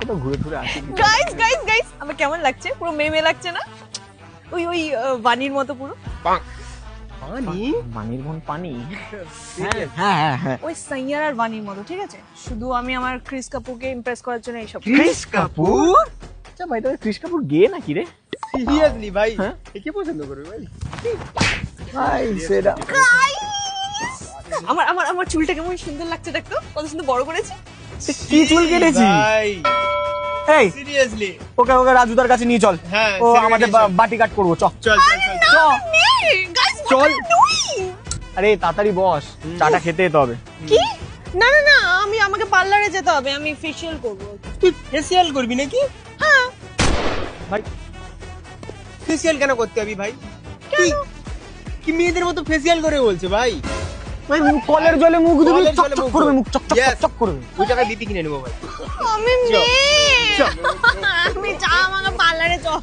কোথাও ঘুরে ঘুরে আসি। গাইস গাইস গাইস আমার কেমন লাগছে? পুরো মেয়ে লাগছে না? ওই ওই বানির মতো পুরো। পানি বানির বোন পানি। হ্যাঁ ওই সাইয়ার আর বানির মতো, ঠিক আছে? শুধু আমি আমার ক্রিস কাপুরকে ইমপ্রেস করার জন্য এইসব। ক্রিস কাপুর আচ্ছা ভাই, তোর কৃষ কাপুর গে নাকি রে? সিরিয়াসলি ভাই হ্যাঁ? একে পছন্দ করবে ভাই ভাই সেটা আমার আমার আমার চুলটা কেমন সুন্দর লাগছে, দেখতো কত সুন্দর বড় করেছি। কি চুল কেটেছি? ভাই এই সিরিয়াসলি ওকে ওকে রাজুদার কাছে নিয়ে চল। হ্যাঁ, ও সেটা আমাদের নিয়ে চল। বাটি কাট করবো, চ। চল চল চল চল। আরে তাড়াতাড়ি বস, চাটা খেতে যেতে হবে। কি? না না না, আমাকে পার্লারে যেতে হবে, আমি ফেশিয়াল করব। তুই ফেসিয়াল করবি নাকি? হ্যাঁ। ভাই ফেসিয়াল কেন করতে হবে ভাই? কি মেয়েদের মতো ফেসিয়াল করে বলছে ভাই? ভাই কলের জলে মুখ ধুবি, কলের জলে চকচক মুখ করবে, ধুবি। মুখ চকচক Yes. চকচক করবে। ওই টাকায় বিপি কিনে নেবো ভাই। আমি মেয়ে। আমি চা আমাকে পার্লারে চল।